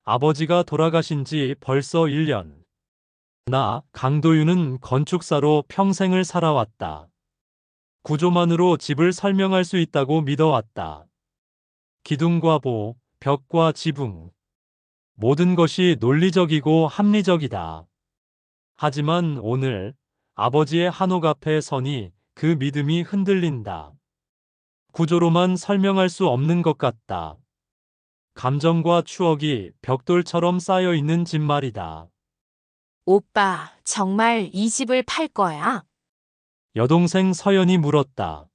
아버지가 돌아가신 지 벌써 1년. 나, 강도윤은 건축사로 평생을 살아왔다. 구조만으로 집을 설명할 수 있다고 믿어왔다. 기둥과 보, 벽과 지붕. 모든 것이 논리적이고 합리적이다. 하지만 오늘 아버지의 한옥 앞에 서니 그 믿음이 흔들린다. 구조로만 설명할 수 없는 것 같다. 감정과 추억이 벽돌처럼 쌓여 있는 집 말이다. 오빠, 정말 이 집을 팔 거야? 여동생 서연이 물었다.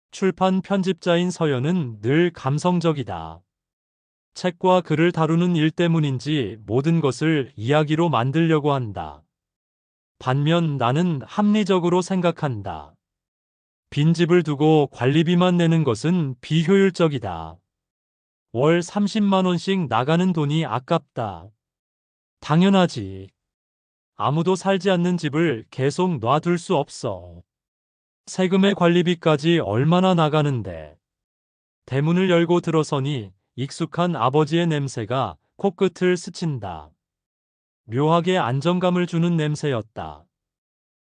출판 편집자인 서연은 늘 감성적이다. 책과 글을 다루는 일 때문인지 모든 것을 이야기로 만들려고 한다. 반면 나는 합리적으로 생각한다. 빈집을 두고 관리비만 내는 것은 비효율적이다. 월 30만 원씩 나가는 돈이 아깝다. 당연하지. 아무도 살지 않는 집을 계속 놔둘 수 없어. 세금의 관리비까지 얼마나 나가는데. 대문을 열고 들어서니 익숙한 아버지의 냄새가 코끝을 스친다. 묘하게 안정감을 주는 냄새였다.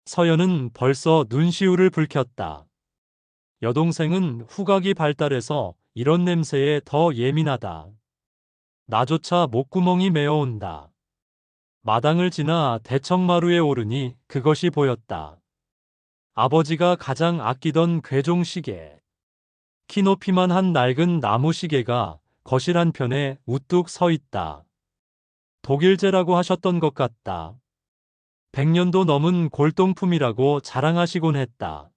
서연은 벌써 눈시울을 붉혔다. 여동생은 후각이 발달해서 이런 냄새에 더 예민하다. 나조차 목구멍이 메어온다. 마당을 지나 대청마루에 오르니 그것이 보였다. 아버지가 가장 아끼던 괴종시계. 키높이만 한 낡은 나무 시계가 거실 한편에 우뚝 서 있다. 독일제라고 하셨던 것 같다. 100년도 넘은 골동품이라고 자랑하시곤 했다.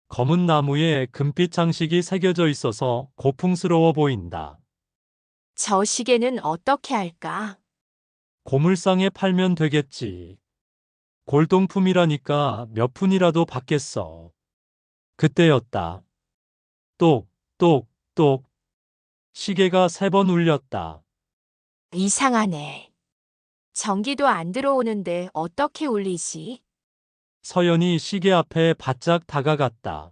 검은 나무에 금빛 장식이 새겨져 있어서 고풍스러워 보인다. 저 시계는 어떻게 할까? 고물상에 팔면 되겠지. 골동품이라니까 몇 푼이라도 받겠어. 그때였다. 똑, 똑, 똑. 시계가 3번 울렸다. 이상하네. 전기도 안 들어오는데 어떻게 울리지? 서연이 시계 앞에 바짝 다가갔다.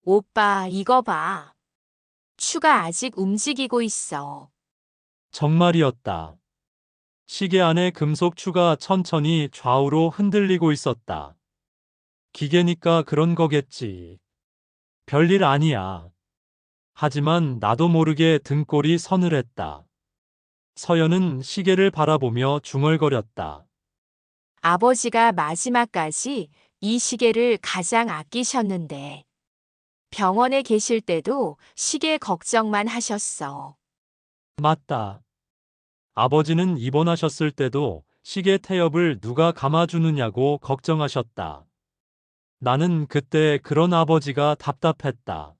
오빠, 이거 봐. 추가 아직 움직이고 있어. 정말이었다. 시계 안의 금속 추가 천천히 좌우로 흔들리고 있었다. 기계니까 그런 거겠지. 별일 아니야. 하지만 나도 모르게 등골이 서늘했다. 서연은 시계를 바라보며 중얼거렸다. 아버지가 마지막까지 이 시계를 가장 아끼셨는데, 병원에 계실 때도 시계 걱정만 하셨어. 맞다. 아버지는 입원하셨을 때도 시계 태엽을 누가 감아주느냐고 걱정하셨다. 나는 그때 그런 아버지가 답답했다.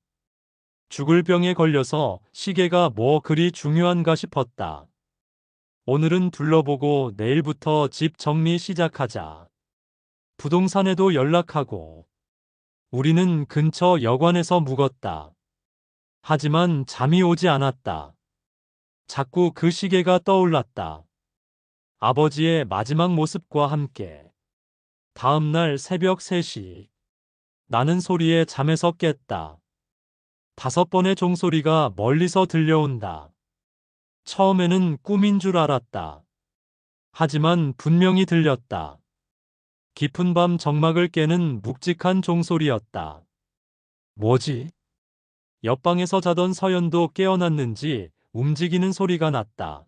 죽을 병에 걸려서 시계가 뭐 그리 중요한가 싶었다. 오늘은 둘러보고 내일부터 집 정리 시작하자. 부동산에도 연락하고. 우리는 근처 여관에서 묵었다. 하지만 잠이 오지 않았다. 자꾸 그 시계가 떠올랐다. 아버지의 마지막 모습과 함께. 다음 날 새벽 3시. 나는 소리에 잠에서 깼다. 5번의 종소리가 멀리서 들려온다. 처음에는 꿈인 줄 알았다. 하지만 분명히 들렸다. 깊은 밤 정막을 깨는 묵직한 종소리였다. 뭐지? 옆방에서 자던 서연도 깨어났는지 움직이는 소리가 났다.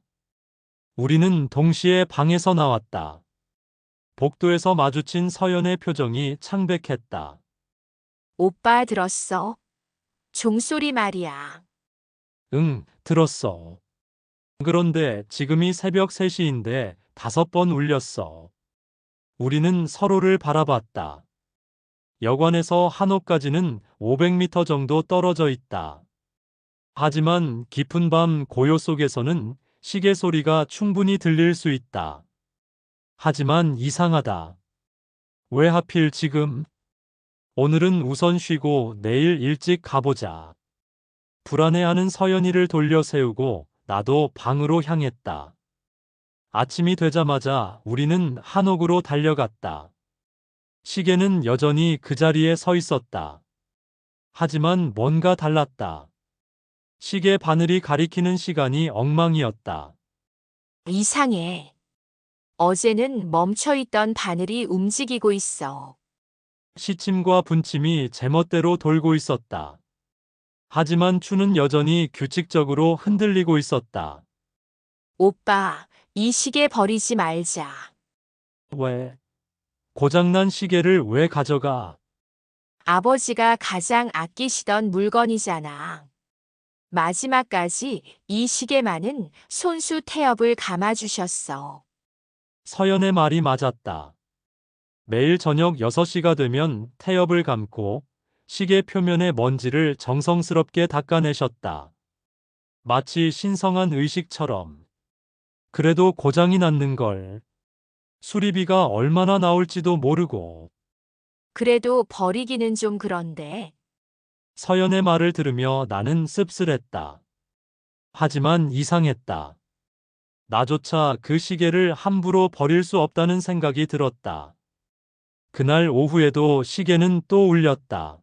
우리는 동시에 방에서 나왔다. 복도에서 마주친 서연의 표정이 창백했다. 오빠 들었어? 종소리 말이야. 응, 들었어. 그런데 지금이 새벽 3시인데 5번 울렸어. 우리는 서로를 바라봤다. 여관에서 한옥까지는 500m 정도 떨어져 있다. 하지만 깊은 밤 고요 속에서는 시계 소리가 충분히 들릴 수 있다. 하지만 이상하다. 왜 하필 지금? 오늘은 우선 쉬고 내일 일찍 가보자. 불안해하는 서연이를 돌려 세우고 나도 방으로 향했다. 아침이 되자마자 우리는 한옥으로 달려갔다. 시계는 여전히 그 자리에 서 있었다. 하지만 뭔가 달랐다. 시계 바늘이 가리키는 시간이 엉망이었다. 이상해. 어제는 멈춰있던 바늘이 움직이고 있어. 시침과 분침이 제멋대로 돌고 있었다. 하지만 추는 여전히 규칙적으로 흔들리고 있었다. 오빠, 이 시계 버리지 말자. 왜? 고장난 시계를 왜 가져가? 아버지가 가장 아끼시던 물건이잖아. 마지막까지 이 시계만은 손수 태엽을 감아주셨어. 서연의 말이 맞았다. 매일 저녁 6시가 되면 태엽을 감고 시계 표면의 먼지를 정성스럽게 닦아내셨다. 마치 신성한 의식처럼. 그래도 고장이 났는 걸. 수리비가 얼마나 나올지도 모르고. 그래도 버리기는 좀 그런데. 서연의 말을 들으며 나는 씁쓸했다. 하지만 이상했다. 나조차 그 시계를 함부로 버릴 수 없다는 생각이 들었다. 그날 오후에도 시계는 또 울렸다.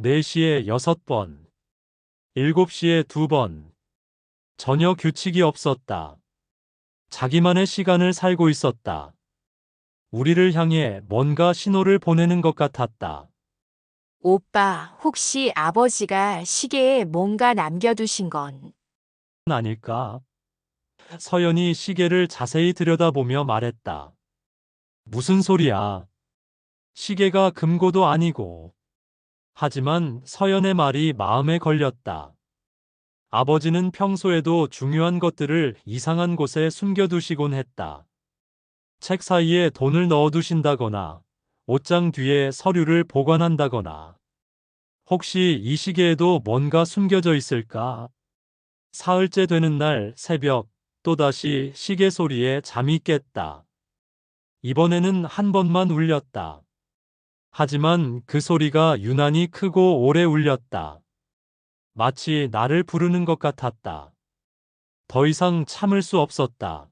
4시에 6번, 7시에 2번. 전혀 규칙이 없었다. 자기만의 시간을 살고 있었다. 우리를 향해 뭔가 신호를 보내는 것 같았다. 오빠, 혹시 아버지가 시계에 뭔가 남겨두신 건 아닐까? 서연이 시계를 자세히 들여다보며 말했다. 무슨 소리야? 시계가 금고도 아니고. 하지만 서연의 말이 마음에 걸렸다. 아버지는 평소에도 중요한 것들을 이상한 곳에 숨겨두시곤 했다. 책 사이에 돈을 넣어두신다거나, 옷장 뒤에 서류를 보관한다거나. 혹시 이 시계에도 뭔가 숨겨져 있을까? 사흘째 되는 날 새벽, 또다시 시계 소리에 잠이 깼다. 이번에는 한 번만 울렸다. 하지만 그 소리가 유난히 크고 오래 울렸다. 마치 나를 부르는 것 같았다. 더 이상 참을 수 없었다.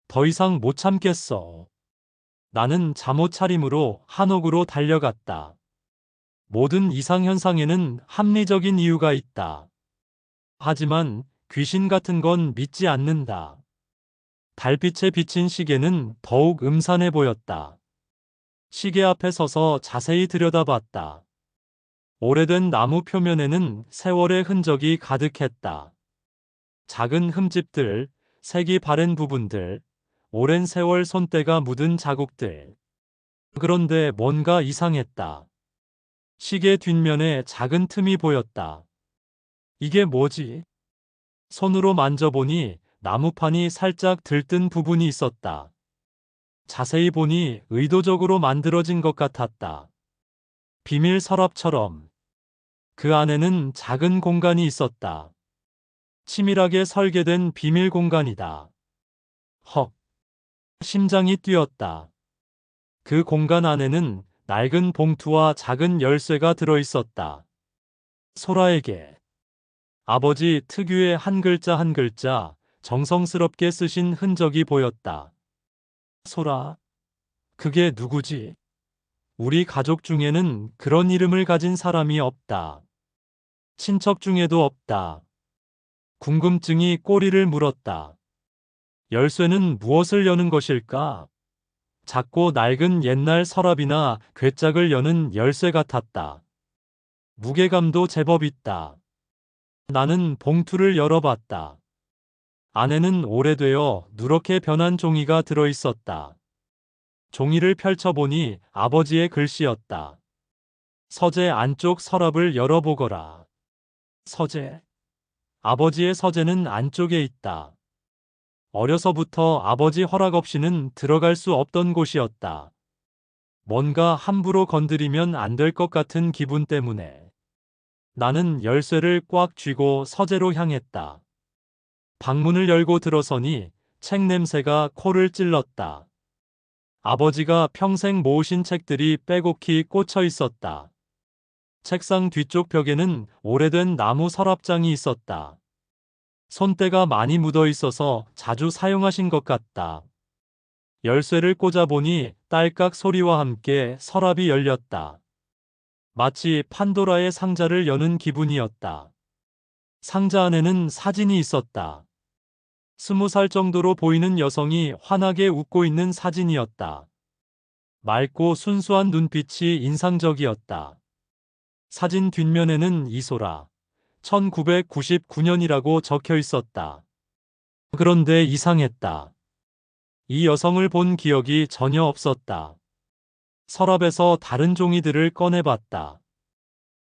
더 이상 못 참겠어. 나는 잠옷 차림으로 한옥으로 달려갔다. 모든 이상현상에는 합리적인 이유가 있다. 하지만 귀신 같은 건 믿지 않는다. 달빛에 비친 시계는 더욱 음산해 보였다. 시계 앞에 서서 자세히 들여다봤다. 오래된 나무 표면에는 세월의 흔적이 가득했다. 작은 흠집들, 색이 바랜 부분들, 오랜 세월 손때가 묻은 자국들. 그런데 뭔가 이상했다. 시계 뒷면에 작은 틈이 보였다. 이게 뭐지? 손으로 만져보니 나무판이 살짝 들뜬 부분이 있었다. 자세히 보니 의도적으로 만들어진 것 같았다. 비밀 서랍처럼. 그 안에는 작은 공간이 있었다. 치밀하게 설계된 비밀 공간이다. 헉! 심장이 뛰었다. 그 공간 안에는 낡은 봉투와 작은 열쇠가 들어 있었다. 소라에게. 아버지 특유의 한 글자 한 글자 정성스럽게 쓰신 흔적이 보였다. 소라, 그게 누구지? 우리 가족 중에는 그런 이름을 가진 사람이 없다. 친척 중에도 없다. 궁금증이 꼬리를 물었다. 열쇠는 무엇을 여는 것일까? 작고 낡은 옛날 서랍이나 괴짝을 여는 열쇠 같았다. 무게감도 제법 있다. 나는 봉투를 열어봤다. 안에는 오래되어 누렇게 변한 종이가 들어 있었다. 종이를 펼쳐보니 아버지의 글씨였다. 서재 안쪽 서랍을 열어보거라. 서재. 아버지의 서재는 안쪽에 있다. 어려서부터 아버지 허락 없이는 들어갈 수 없던 곳이었다. 뭔가 함부로 건드리면 안 될 것 같은 기분 때문에. 나는 열쇠를 꽉 쥐고 서재로 향했다. 방문을 열고 들어서니 책 냄새가 코를 찔렀다. 아버지가 평생 모으신 책들이 빼곡히 꽂혀 있었다. 책상 뒤쪽 벽에는 오래된 나무 서랍장이 있었다. 손때가 많이 묻어 있어서 자주 사용하신 것 같다. 열쇠를 꽂아보니 딸깍 소리와 함께 서랍이 열렸다. 마치 판도라의 상자를 여는 기분이었다. 상자 안에는 사진이 있었다. 20살 정도로 보이는 여성이 환하게 웃고 있는 사진이었다. 맑고 순수한 눈빛이 인상적이었다. 사진 뒷면에는 이소라, 1999년이라고 적혀 있었다. 그런데 이상했다. 이 여성을 본 기억이 전혀 없었다. 서랍에서 다른 종이들을 꺼내봤다.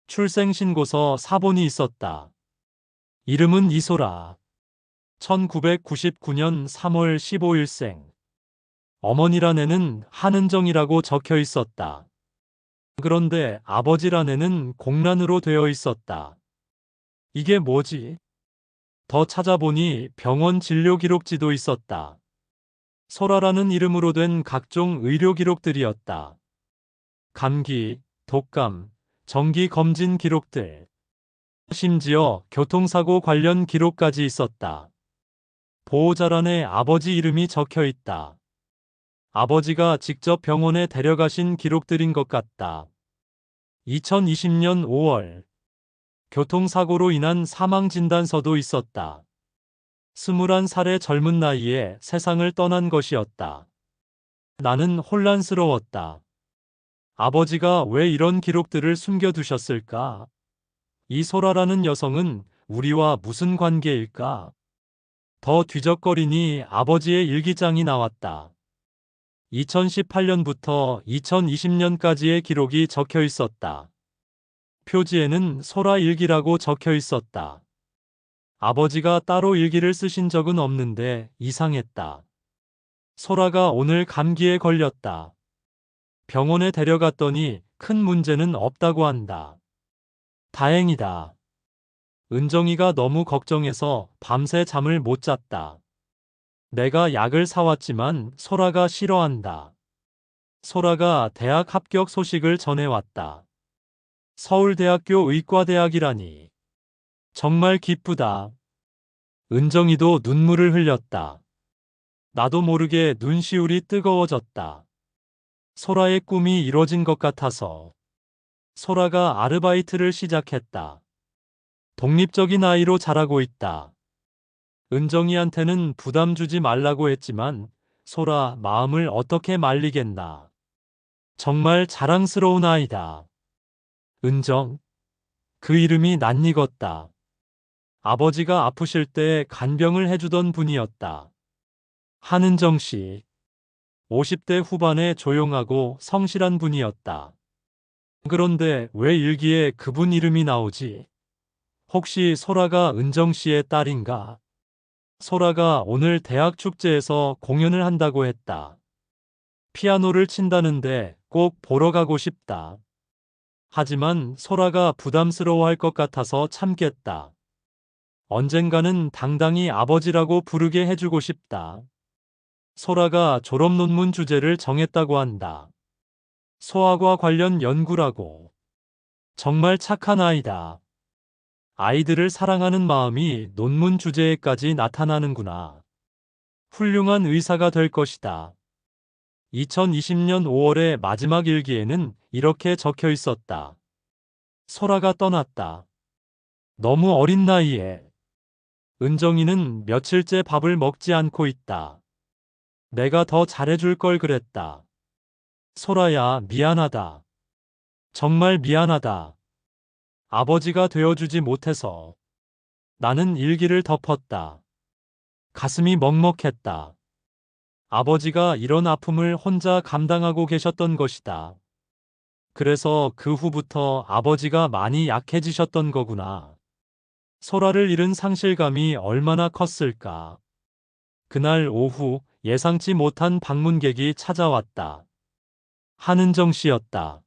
출생신고서 사본이 있었다. 이름은 이소라. 1999년 3월 15일생. 어머니란에는 한은정이라고 적혀 있었다. 그런데 아버지란에는 공란으로 되어 있었다. 이게 뭐지? 더 찾아보니 병원 진료 기록지도 있었다. 소라라는 이름으로 된 각종 의료 기록들이었다. 감기, 독감, 정기 검진 기록들, 심지어 교통사고 관련 기록까지 있었다. 보호자란에 아버지 이름이 적혀 있다. 아버지가 직접 병원에 데려가신 기록들인 것 같다. 2020년 5월, 교통사고로 인한 사망진단서도 있었다. 21살의 젊은 나이에 세상을 떠난 것이었다. 나는 혼란스러웠다. 아버지가 왜 이런 기록들을 숨겨두셨을까? 이 소라라는 여성은 우리와 무슨 관계일까? 더 뒤적거리니 아버지의 일기장이 나왔다. 2018년부터 2020년까지의 기록이 적혀 있었다. 표지에는 소라 일기라고 적혀 있었다. 아버지가 따로 일기를 쓰신 적은 없는데 이상했다. 소라가 오늘 감기에 걸렸다. 병원에 데려갔더니 큰 문제는 없다고 한다. 다행이다. 은정이가 너무 걱정해서 밤새 잠을 못 잤다. 내가 약을 사왔지만 소라가 싫어한다. 소라가 대학 합격 소식을 전해왔다. 서울대학교 의과대학이라니. 정말 기쁘다. 은정이도 눈물을 흘렸다. 나도 모르게 눈시울이 뜨거워졌다. 소라의 꿈이 이뤄진 것 같아서. 소라가 아르바이트를 시작했다. 독립적인 아이로 자라고 있다. 은정이한테는 부담 주지 말라고 했지만 소라 마음을 어떻게 말리겠나. 정말 자랑스러운 아이다. 은정. 그 이름이 낯익었다. 아버지가 아프실 때 간병을 해주던 분이었다. 한은정 씨. 50대 후반에 조용하고 성실한 분이었다. 그런데 왜 일기에 그분 이름이 나오지? 혹시 소라가 은정 씨의 딸인가? 소라가 오늘 대학 축제에서 공연을 한다고 했다. 피아노를 친다는데 꼭 보러 가고 싶다. 하지만 소라가 부담스러워할 것 같아서 참겠다. 언젠가는 당당히 아버지라고 부르게 해주고 싶다. 소라가 졸업 논문 주제를 정했다고 한다. 소아과 관련 연구라고. 정말 착한 아이다. 아이들을 사랑하는 마음이 논문 주제에까지 나타나는구나. 훌륭한 의사가 될 것이다. 2020년 5월의 마지막 일기에는 이렇게 적혀 있었다. 소라가 떠났다. 너무 어린 나이에. 은정이는 며칠째 밥을 먹지 않고 있다. 내가 더 잘해줄 걸 그랬다. 소라야, 미안하다. 정말 미안하다. 아버지가 되어주지 못해서. 나는 일기를 덮었다. 가슴이 먹먹했다. 아버지가 이런 아픔을 혼자 감당하고 계셨던 것이다. 그래서 그 후부터 아버지가 많이 약해지셨던 거구나. 소라를 잃은 상실감이 얼마나 컸을까. 그날 오후 예상치 못한 방문객이 찾아왔다. 한은정 씨였다.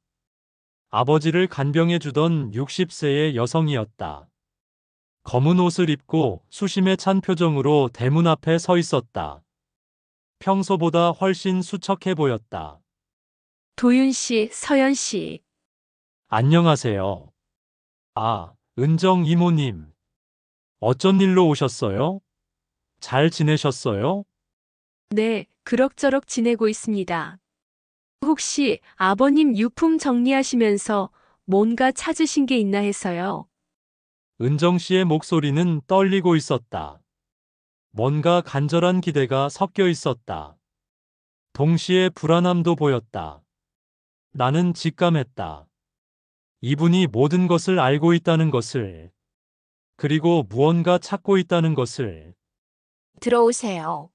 아버지를 간병해주던 60세의 여성이었다. 검은 옷을 입고 수심에 찬 표정으로 대문 앞에 서 있었다. 평소보다 훨씬 수척해 보였다. 도윤 씨, 서연 씨. 안녕하세요. 아, 은정 이모님. 어쩐 일로 오셨어요? 잘 지내셨어요? 네, 그럭저럭 지내고 있습니다. 혹시 아버님 유품 정리하시면서 뭔가 찾으신 게 있나 해서요. 은정 씨의 목소리는 떨리고 있었다. 뭔가 간절한 기대가 섞여 있었다. 동시에 불안함도 보였다. 나는 직감했다. 이분이 모든 것을 알고 있다는 것을, 그리고 무언가 찾고 있다는 것을. 들어오세요.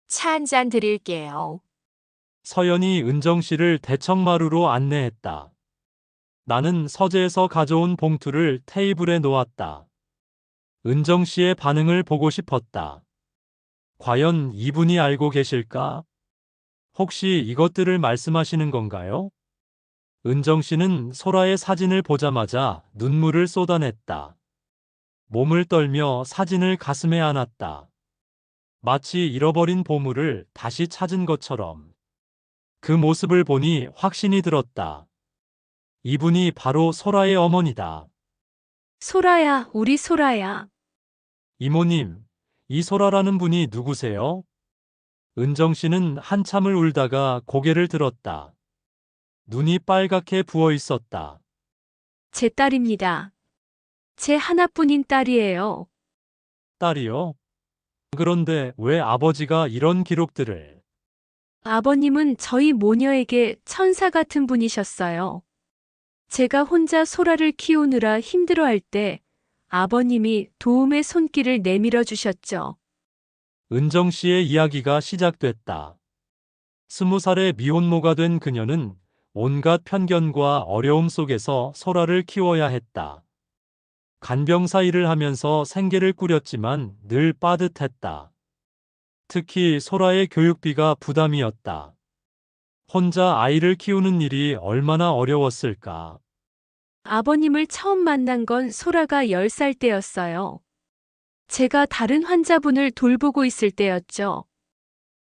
차 한 잔 드릴게요. 서연이 은정 씨를 대청마루로 안내했다. 나는 서재에서 가져온 봉투를 테이블에 놓았다. 은정 씨의 반응을 보고 싶었다. 과연 이분이 알고 계실까? 혹시 이것들을 말씀하시는 건가요? 은정 씨는 소라의 사진을 보자마자 눈물을 쏟아냈다. 몸을 떨며 사진을 가슴에 안았다. 마치 잃어버린 보물을 다시 찾은 것처럼. 그 모습을 보니 확신이 들었다. 이분이 바로 소라의 어머니다. 소라야, 우리 소라야. 이모님, 이 소라라는 분이 누구세요? 은정 씨는 한참을 울다가 고개를 들었다. 눈이 빨갛게 부어 있었다. 제 딸입니다. 제 하나뿐인 딸이에요. 딸이요? 그런데 왜 아버지가 이런 기록들을? 아버님은 저희 모녀에게 천사 같은 분이셨어요. 제가 혼자 소라를 키우느라 힘들어할 때 아버님이 도움의 손길을 내밀어 주셨죠. 은정 씨의 이야기가 시작됐다. 20살의 미혼모가 된 그녀는 온갖 편견과 어려움 속에서 소라를 키워야 했다. 간병사 일을 하면서 생계를 꾸렸지만 늘 빠듯했다. 특히 소라의 교육비가 부담이었다. 혼자 아이를 키우는 일이 얼마나 어려웠을까. 아버님을 처음 만난 건 소라가 10살 때였어요. 제가 다른 환자분을 돌보고 있을 때였죠.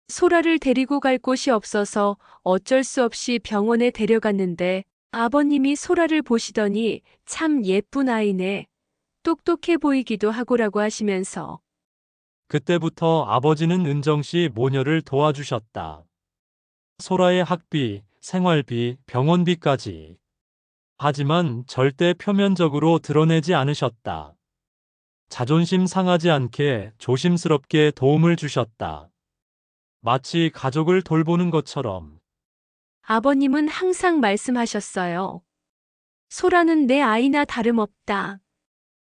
소라를 데리고 갈 곳이 없어서 어쩔 수 없이 병원에 데려갔는데 아버님이 소라를 보시더니 참 예쁜 아이네. 똑똑해 보이기도 하고라고 하시면서 그때부터 아버지는 은정 씨 모녀를 도와주셨다. 소라의 학비, 생활비, 병원비까지. 하지만 절대 표면적으로 드러내지 않으셨다. 자존심 상하지 않게 조심스럽게 도움을 주셨다. 마치 가족을 돌보는 것처럼. 아버님은 항상 말씀하셨어요. 소라는 내 아이나 다름없다.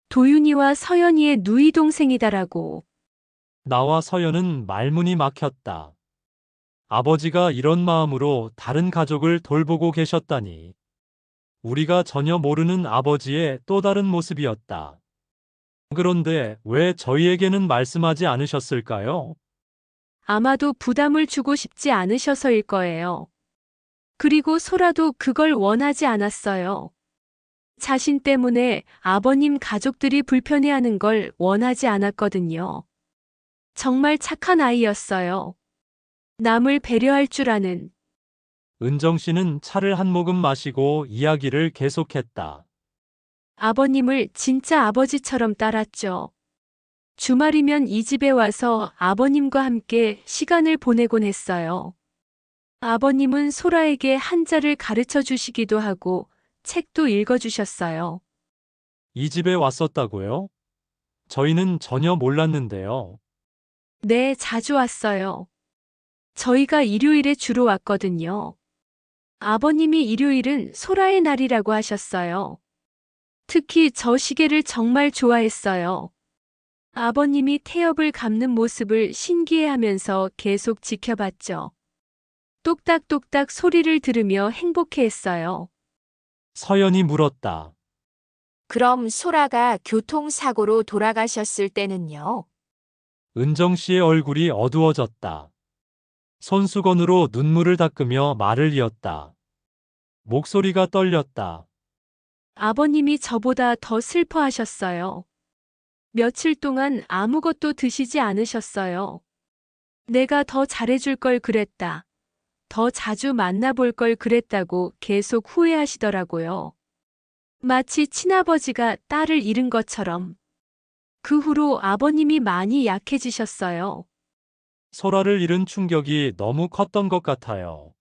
도윤이와 서연이의 누이 동생이다라고. 나와 서연은 말문이 막혔다. 아버지가 이런 마음으로 다른 가족을 돌보고 계셨다니. 우리가 전혀 모르는 아버지의 또 다른 모습이었다. 그런데 왜 저희에게는 말씀하지 않으셨을까요? 아마도 부담을 주고 싶지 않으셔서일 거예요. 그리고 소라도 그걸 원하지 않았어요. 자신 때문에 아버님 가족들이 불편해하는 걸 원하지 않았거든요. 정말 착한 아이였어요. 남을 배려할 줄 아는. 은정 씨는 차를 한 모금 마시고 이야기를 계속했다. 아버님을 진짜 아버지처럼 따랐죠. 주말이면 이 집에 와서 아버님과 함께 시간을 보내곤 했어요. 아버님은 소라에게 한자를 가르쳐 주시기도 하고 책도 읽어 주셨어요. 이 집에 왔었다고요? 저희는 전혀 몰랐는데요. 네, 자주 왔어요. 저희가 일요일에 주로 왔거든요. 아버님이 일요일은 소라의 날이라고 하셨어요. 특히 저 시계를 정말 좋아했어요. 아버님이 태엽을 감는 모습을 신기해하면서 계속 지켜봤죠. 똑딱똑딱 소리를 들으며 행복해했어요. 서연이 물었다. 그럼 소라가 교통사고로 돌아가셨을 때는요? 은정 씨의 얼굴이 어두워졌다. 손수건으로 눈물을 닦으며 말을 이었다. 목소리가 떨렸다. 아버님이 저보다 더 슬퍼하셨어요. 며칠 동안 아무것도 드시지 않으셨어요. 내가 더 잘해줄 걸 그랬다. 더 자주 만나볼 걸 그랬다고 계속 후회하시더라고요. 마치 친아버지가 딸을 잃은 것처럼. 그 후로 아버님이 많이 약해지셨어요. 소라를 잃은 충격이 너무 컸던 것 같아요.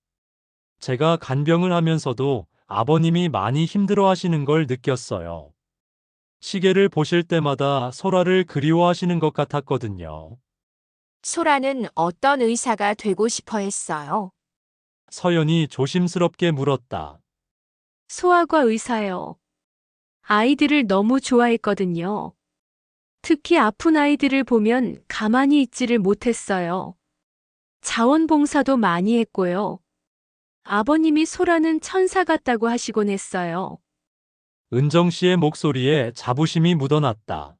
제가 간병을 하면서도 아버님이 많이 힘들어 하시는 걸 느꼈어요. 시계를 보실 때마다 소라를 그리워하시는 것 같았거든요. 소라는 어떤 의사가 되고 싶어 했어요? 서연이 조심스럽게 물었다. 소아과 의사요. 아이들을 너무 좋아했거든요. 특히 아픈 아이들을 보면 가만히 있지를 못했어요. 자원봉사도 많이 했고요. 아버님이 소라는 천사 같다고 하시곤 했어요. 은정 씨의 목소리에 자부심이 묻어났다.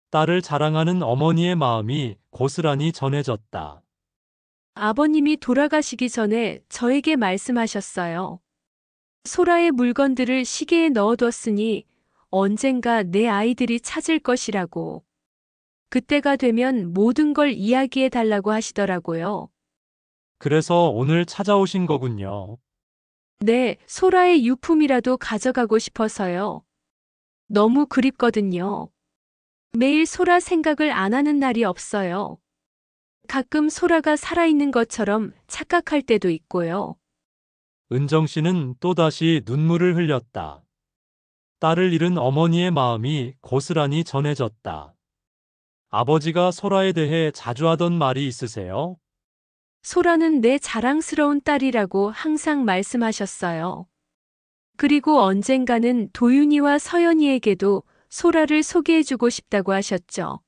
딸을 자랑하는 어머니의 마음이 고스란히 전해졌다. 아버님이 돌아가시기 전에 저에게 말씀하셨어요. 소라의 물건들을 시계에 넣어뒀으니 언젠가 내 아이들이 찾을 것이라고. 그때가 되면 모든 걸 이야기해 달라고 하시더라고요. 그래서 오늘 찾아오신 거군요. 네, 소라의 유품이라도 가져가고 싶어서요. 너무 그립거든요. 매일 소라 생각을 안 하는 날이 없어요. 가끔 소라가 살아있는 것처럼 착각할 때도 있고요. 은정 씨는 또다시 눈물을 흘렸다. 딸을 잃은 어머니의 마음이 고스란히 전해졌다. 아버지가 소라에 대해 자주 하던 말이 있으세요? 소라는 내 자랑스러운 딸이라고 항상 말씀하셨어요. 그리고 언젠가는 도윤이와 서연이에게도 소라를 소개해주고 싶다고 하셨죠.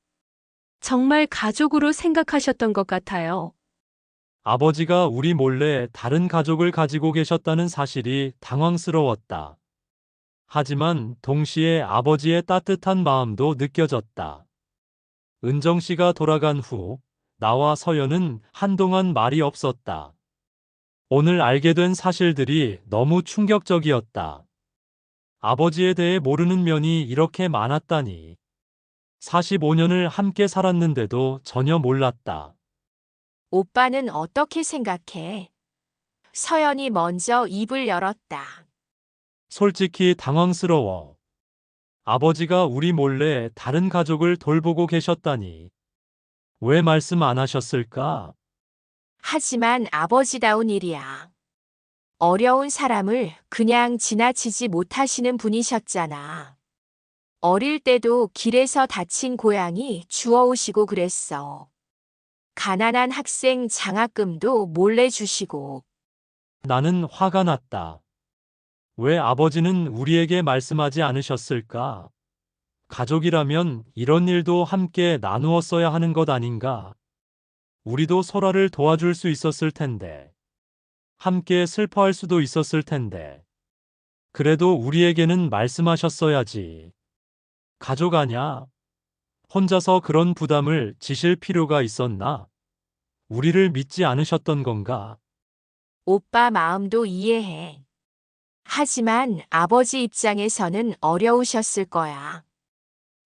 정말 가족으로 생각하셨던 것 같아요. 아버지가 우리 몰래 다른 가족을 가지고 계셨다는 사실이 당황스러웠다. 하지만 동시에 아버지의 따뜻한 마음도 느껴졌다. 은정 씨가 돌아간 후 나와 서연은 한동안 말이 없었다. 오늘 알게 된 사실들이 너무 충격적이었다. 아버지에 대해 모르는 면이 이렇게 많았다니. 45년을 함께 살았는데도 전혀 몰랐다. 오빠는 어떻게 생각해? 서연이 먼저 입을 열었다. 솔직히 당황스러워. 아버지가 우리 몰래 다른 가족을 돌보고 계셨다니. 왜 말씀 안 하셨을까? 하지만 아버지다운 일이야. 어려운 사람을 그냥 지나치지 못하시는 분이셨잖아. 어릴 때도 길에서 다친 고양이 주워오시고 그랬어. 가난한 학생 장학금도 몰래 주시고. 나는 화가 났다. 왜 아버지는 우리에게 말씀하지 않으셨을까? 가족이라면 이런 일도 함께 나누었어야 하는 것 아닌가? 우리도 소라를 도와줄 수 있었을 텐데. 함께 슬퍼할 수도 있었을 텐데. 그래도 우리에게는 말씀하셨어야지. 가족 아냐? 혼자서 그런 부담을 지실 필요가 있었나? 우리를 믿지 않으셨던 건가? 오빠 마음도 이해해. 하지만 아버지 입장에서는 어려우셨을 거야.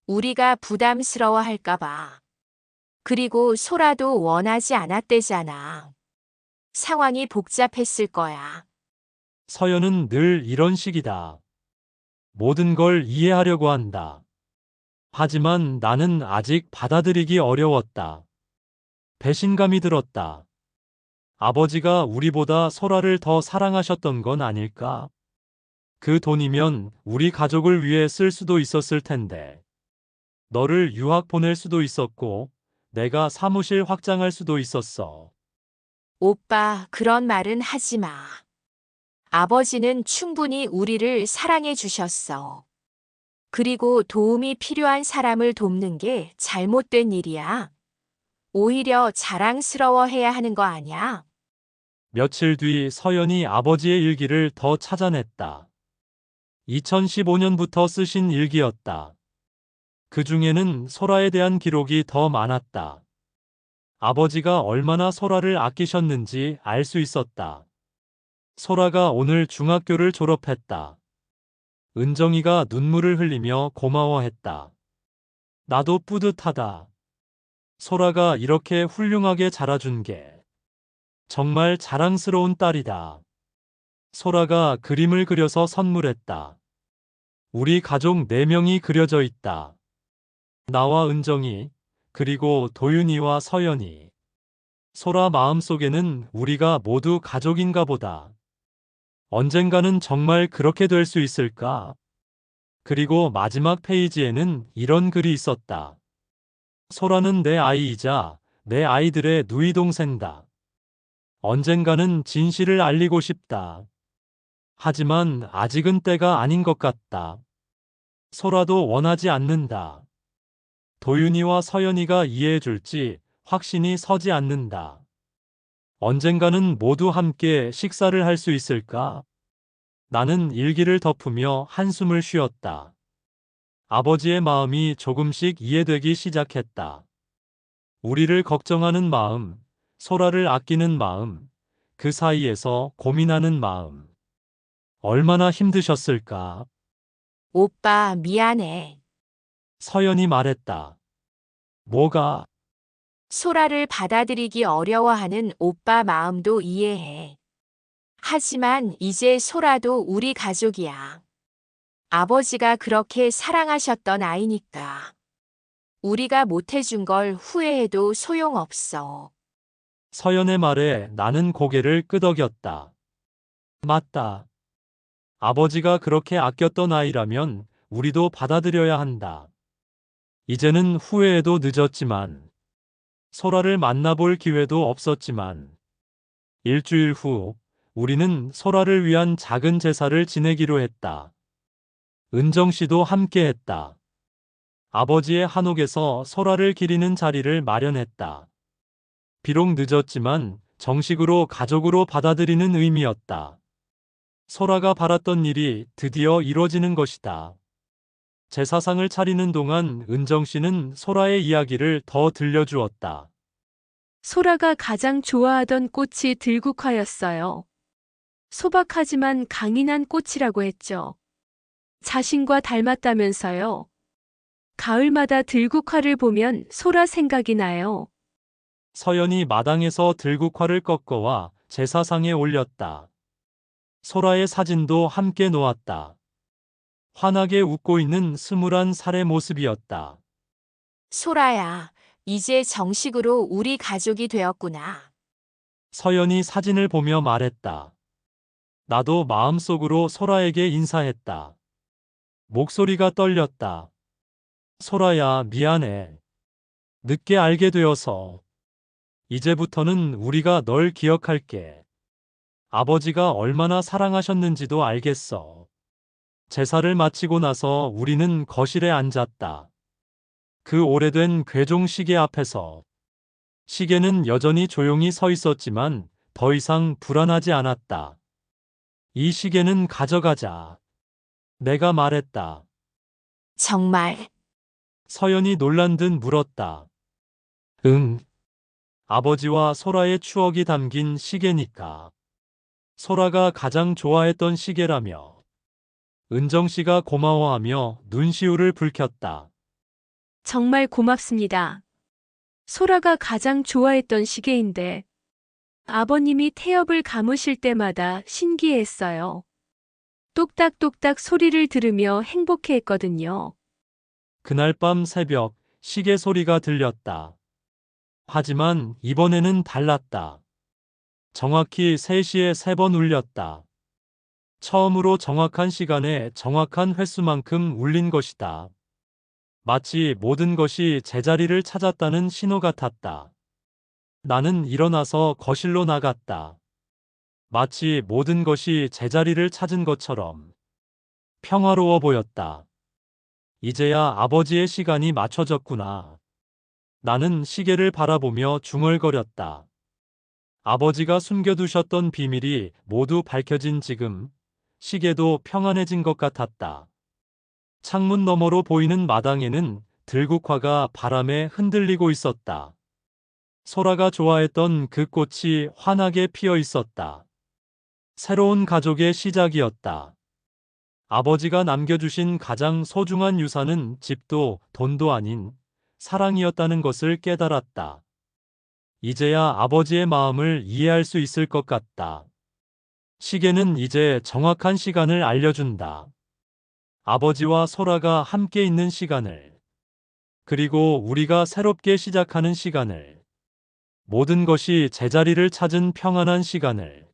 우리가 부담스러워 할까봐. 그리고 소라도 원하지 않았대잖아. 상황이 복잡했을 거야. 서연은 늘 이런 식이다. 모든 걸 이해하려고 한다. 하지만 나는 아직 받아들이기 어려웠다. 배신감이 들었다. 아버지가 우리보다 소라를 더 사랑하셨던 건 아닐까? 그 돈이면 우리 가족을 위해 쓸 수도 있었을 텐데. 너를 유학 보낼 수도 있었고, 내가 사무실 확장할 수도 있었어. 오빠, 그런 말은 하지 마. 아버지는 충분히 우리를 사랑해 주셨어. 그리고 도움이 필요한 사람을 돕는 게 잘못된 일이야. 오히려 자랑스러워해야 하는 거 아니야? 며칠 뒤 서연이 아버지의 일기를 더 찾아냈다. 2015년부터 쓰신 일기였다. 그 중에는 소라에 대한 기록이 더 많았다. 아버지가 얼마나 소라를 아끼셨는지 알 수 있었다. 소라가 오늘 중학교를 졸업했다. 은정이가 눈물을 흘리며 고마워했다. 나도 뿌듯하다. 소라가 이렇게 훌륭하게 자라준 게 정말 자랑스러운 딸이다. 소라가 그림을 그려서 선물했다. 우리 가족 4명이 그려져 있다. 나와 은정이, 그리고 도윤이와 서연이. 소라 마음속에는 우리가 모두 가족인가 보다. 언젠가는 정말 그렇게 될 수 있을까? 그리고 마지막 페이지에는 이런 글이 있었다. 소라는 내 아이이자 내 아이들의 누이 동생다. 언젠가는 진실을 알리고 싶다. 하지만 아직은 때가 아닌 것 같다. 소라도 원하지 않는다. 도윤이와 서연이가 이해해줄지 확신이 서지 않는다. 언젠가는 모두 함께 식사를 할 수 있을까? 나는 일기를 덮으며 한숨을 쉬었다. 아버지의 마음이 조금씩 이해되기 시작했다. 우리를 걱정하는 마음, 소라를 아끼는 마음, 그 사이에서 고민하는 마음. 얼마나 힘드셨을까? 오빠, 미안해. 서연이 말했다. 뭐가? 소라를 받아들이기 어려워하는 오빠 마음도 이해해. 하지만 이제 소라도 우리 가족이야. 아버지가 그렇게 사랑하셨던 아이니까. 우리가 못해준 걸 후회해도 소용없어. 서연의 말에 나는 고개를 끄덕였다. 맞다. 아버지가 그렇게 아꼈던 아이라면 우리도 받아들여야 한다. 이제는 후회해도 늦었지만, 소라를 만나볼 기회도 없었지만, 일주일 후, 우리는 소라를 위한 작은 제사를 지내기로 했다. 은정 씨도 함께 했다. 아버지의 한옥에서 소라를 기리는 자리를 마련했다. 비록 늦었지만 정식으로 가족으로 받아들이는 의미였다. 소라가 바랐던 일이 드디어 이루어지는 것이다. 제사상을 차리는 동안 은정 씨는 소라의 이야기를 더 들려주었다. 소라가 가장 좋아하던 꽃이 들국화였어요. 소박하지만 강인한 꽃이라고 했죠. 자신과 닮았다면서요. 가을마다 들국화를 보면 소라 생각이 나요. 서연이 마당에서 들국화를 꺾어와 제사상에 올렸다. 소라의 사진도 함께 놓았다. 환하게 웃고 있는 스물한 살의 모습이었다. 소라야, 이제 정식으로 우리 가족이 되었구나. 서연이 사진을 보며 말했다. 나도 마음속으로 소라에게 인사했다. 목소리가 떨렸다. 소라야, 미안해. 늦게 알게 되어서. 이제부터는 우리가 널 기억할게. 아버지가 얼마나 사랑하셨는지도 알겠어. 제사를 마치고 나서 우리는 거실에 앉았다. 그 오래된 괴종 시계 앞에서. 시계는 여전히 조용히 서 있었지만 더 이상 불안하지 않았다. 이 시계는 가져가자. 내가 말했다. 정말. 서연이 놀란 듯 물었다. 응. 아버지와 소라의 추억이 담긴 시계니까. 소라가 가장 좋아했던 시계라며. 은정 씨가 고마워하며 눈시울을 붉혔다. 정말 고맙습니다. 소라가 가장 좋아했던 시계인데 아버님이 태엽을 감으실 때마다 신기했어요. 똑딱똑딱 소리를 들으며 행복해했거든요. 그날 밤 새벽 시계 소리가 들렸다. 하지만 이번에는 달랐다. 정확히 3시에 3번 울렸다. 처음으로 정확한 시간에 정확한 횟수만큼 울린 것이다. 마치 모든 것이 제자리를 찾았다는 신호 같았다. 나는 일어나서 거실로 나갔다. 마치 모든 것이 제자리를 찾은 것처럼 평화로워 보였다. 이제야 아버지의 시간이 맞춰졌구나. 나는 시계를 바라보며 중얼거렸다. 아버지가 숨겨두셨던 비밀이 모두 밝혀진 지금, 시계도 평안해진 것 같았다. 창문 너머로 보이는 마당에는 들국화가 바람에 흔들리고 있었다. 소라가 좋아했던 그 꽃이 환하게 피어 있었다. 새로운 가족의 시작이었다. 아버지가 남겨주신 가장 소중한 유산은 집도 돈도 아닌 사랑이었다는 것을 깨달았다. 이제야 아버지의 마음을 이해할 수 있을 것 같다. 시계는 이제 정확한 시간을 알려준다. 아버지와 소라가 함께 있는 시간을, 그리고 우리가 새롭게 시작하는 시간을, 모든 것이 제자리를 찾은 평안한 시간을.